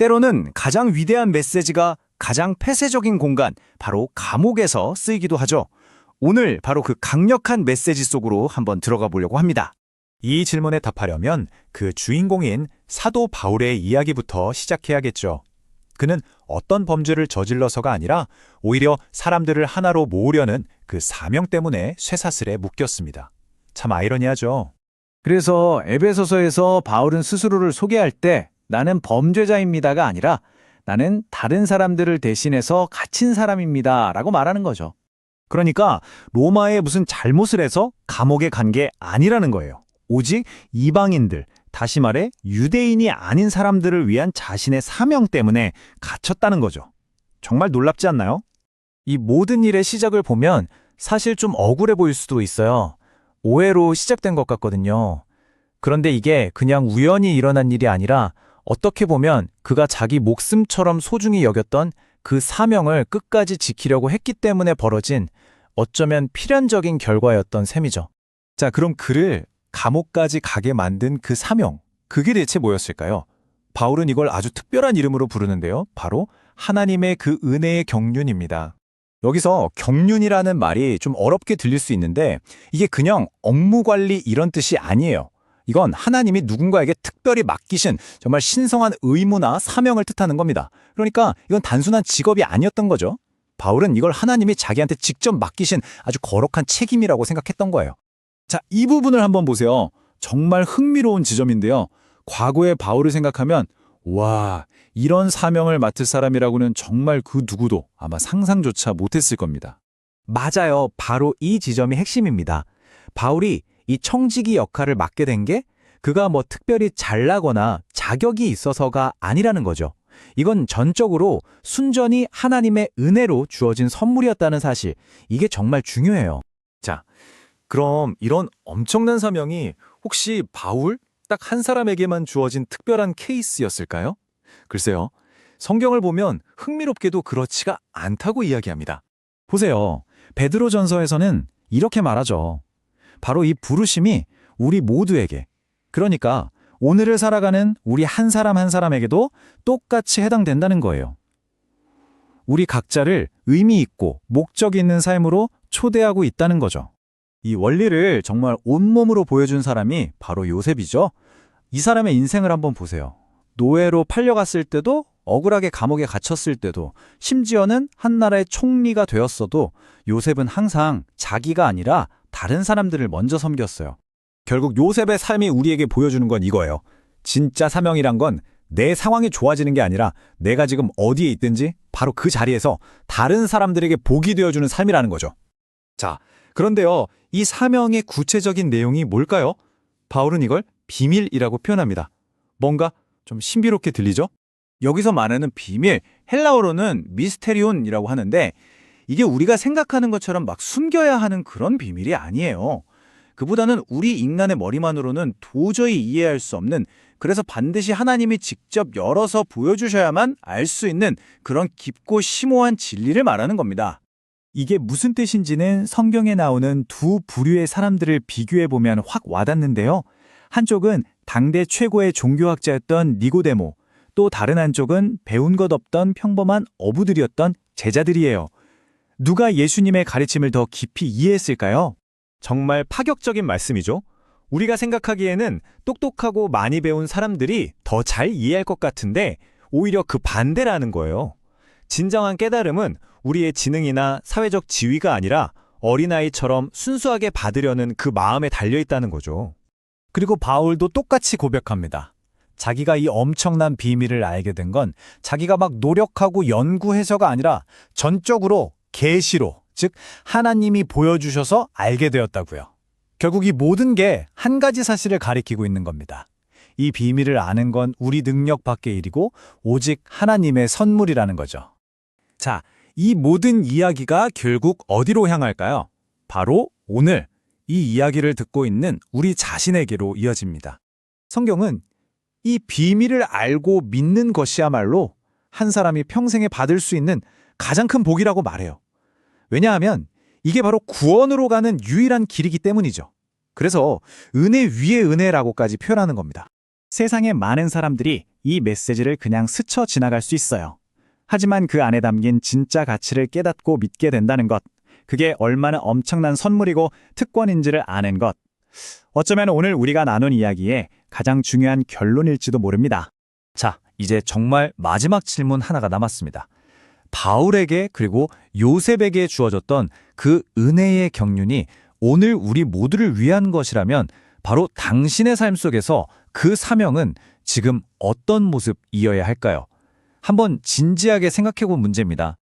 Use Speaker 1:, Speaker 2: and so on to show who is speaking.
Speaker 1: 때로는 가장 위대한 메시지가 가장 폐쇄적인 공간, 바로 감옥에서 쓰이기도 하죠. 오늘 바로 그 강력한 메시지 속으로 한번 들어가 보려고 합니다.
Speaker 2: 이 질문에 답하려면 그 주인공인 사도 바울의 이야기부터 시작해야겠죠. 그는 어떤 범죄를 저질러서가 아니라 오히려 사람들을 하나로 모으려는 그 사명 때문에 쇠사슬에 묶였습니다. 참 아이러니하죠.
Speaker 1: 그래서 에베소서에서 바울은 스스로를 소개할 때 나는 범죄자입니다가 아니라 나는 다른 사람들을 대신해서 갇힌 사람입니다 라고 말하는 거죠. 그러니까 로마에 무슨 잘못을 해서 감옥에 간 게 아니라는 거예요. 오직 이방인들, 다시 말해 유대인이 아닌 사람들을 위한 자신의 사명 때문에 갇혔다는 거죠. 정말 놀랍지 않나요? 이 모든 일의 시작을 보면 사실 좀 억울해 보일 수도 있어요. 오해로 시작된 것 같거든요. 그런데 이게 그냥 우연히 일어난 일이 아니라 어떻게 보면 그가 자기 목숨처럼 소중히 여겼던 그 사명을 끝까지 지키려고 했기 때문에 벌어진 어쩌면 필연적인 결과였던 셈이죠. 자, 그럼 그를 감옥까지 가게 만든 그 사명, 그게 대체 뭐였을까요? 바울은 이걸 아주 특별한 이름으로 부르는데요. 바로 하나님의 그 은혜의 경륜입니다. 여기서 경륜이라는 말이 좀 어렵게 들릴 수 있는데 이게 그냥 업무 관리 이런 뜻이 아니에요. 이건 하나님이 누군가에게 특별히 맡기신 정말 신성한 의무나 사명을 뜻하는 겁니다. 그러니까 이건 단순한 직업이 아니었던 거죠. 바울은 이걸 하나님이 자기한테 직접 맡기신 아주 거룩한 책임이라고 생각했던 거예요. 자, 이 부분을 한번 보세요. 정말 흥미로운 지점인데요. 과거의 바울을 생각하면 와, 이런 사명을 맡을 사람이라고는 정말 그 누구도 아마 상상조차 못했을 겁니다. 맞아요. 바로 이 지점이 핵심입니다. 바울이 이 청지기 역할을 맡게 된 게 그가 뭐 특별히 잘나거나 자격이 있어서가 아니라는 거죠. 이건 전적으로 순전히 하나님의 은혜로 주어진 선물이었다는 사실, 이게 정말 중요해요. 자, 그럼 이런 엄청난 사명이 혹시 바울 딱 한 사람에게만 주어진 특별한 케이스였을까요? 글쎄요. 성경을 보면 흥미롭게도 그렇지가 않다고 이야기합니다. 보세요. 베드로전서에서는 이렇게 말하죠. 바로 이 부르심이 우리 모두에게, 그러니까 오늘을 살아가는 우리 한 사람 한 사람에게도 똑같이 해당된다는 거예요. 우리 각자를 의미 있고 목적 있는 삶으로 초대하고 있다는 거죠. 이 원리를 정말 온몸으로 보여준 사람이 바로 요셉이죠. 이 사람의 인생을 한번 보세요. 노예로 팔려갔을 때도, 억울하게 감옥에 갇혔을 때도, 심지어는 한 나라의 총리가 되었어도 요셉은 항상 자기가 아니라 다른 사람들을 먼저 섬겼어요. 결국 요셉의 삶이 우리에게 보여주는 건 이거예요. 진짜 사명이란 건 내 상황이 좋아지는 게 아니라 내가 지금 어디에 있든지 바로 그 자리에서 다른 사람들에게 복이 되어주는 삶이라는 거죠. 자, 그런데요, 이 사명의 구체적인 내용이 뭘까요? 바울은 이걸 비밀이라고 표현합니다. 뭔가 좀 신비롭게 들리죠? 여기서 말하는 비밀, 헬라어로는 미스테리온이라고 하는데 이게 우리가 생각하는 것처럼 막 숨겨야 하는 그런 비밀이 아니에요. 그보다는 우리 인간의 머리만으로는 도저히 이해할 수 없는, 그래서 반드시 하나님이 직접 열어서 보여주셔야만 알 수 있는 그런 깊고 심오한 진리를 말하는 겁니다. 이게 무슨 뜻인지는 성경에 나오는 두 부류의 사람들을 비교해보면 확 와닿는데요. 한쪽은 당대 최고의 종교학자였던 니고데모, 또 다른 한쪽은 배운 것 없던 평범한 어부들이었던 제자들이에요. 누가 예수님의 가르침을 더 깊이 이해했을까요? 정말 파격적인 말씀이죠. 우리가 생각하기에는 똑똑하고 많이 배운 사람들이 더 잘 이해할 것 같은데 오히려 그 반대라는 거예요. 진정한 깨달음은 우리의 지능이나 사회적 지위가 아니라 어린아이처럼 순수하게 받으려는 그 마음에 달려있다는 거죠. 그리고 바울도 똑같이 고백합니다. 자기가 이 엄청난 비밀을 알게 된 건 자기가 막 노력하고 연구해서가 아니라 전적으로 계시로, 즉 하나님이 보여주셔서 알게 되었다고요. 결국 이 모든 게 한 가지 사실을 가리키고 있는 겁니다. 이 비밀을 아는 건 우리 능력 밖의 일이고 오직 하나님의 선물이라는 거죠. 자, 이 모든 이야기가 결국 어디로 향할까요? 바로 오늘 이 이야기를 듣고 있는 우리 자신에게로 이어집니다. 성경은 이 비밀을 알고 믿는 것이야말로 한 사람이 평생에 받을 수 있는 가장 큰 복이라고 말해요. 왜냐하면 이게 바로 구원으로 가는 유일한 길이기 때문이죠. 그래서 은혜 위에 은혜라고까지 표현하는 겁니다. 세상의 많은 사람들이 이 메시지를 그냥 스쳐 지나갈 수 있어요. 하지만 그 안에 담긴 진짜 가치를 깨닫고 믿게 된다는 것, 그게 얼마나 엄청난 선물이고 특권인지를 아는 것. 어쩌면 오늘 우리가 나눈 이야기의 가장 중요한 결론일지도 모릅니다.
Speaker 3: 자, 이제 정말 마지막 질문 하나가 남았습니다. 바울에게 그리고 요셉에게 주어졌던 그 은혜의 경륜이 오늘 우리 모두를 위한 것이라면 바로 당신의 삶 속에서 그 사명은 지금 어떤 모습 이어야 할까요? 한번 진지하게 생각해 본 문제입니다.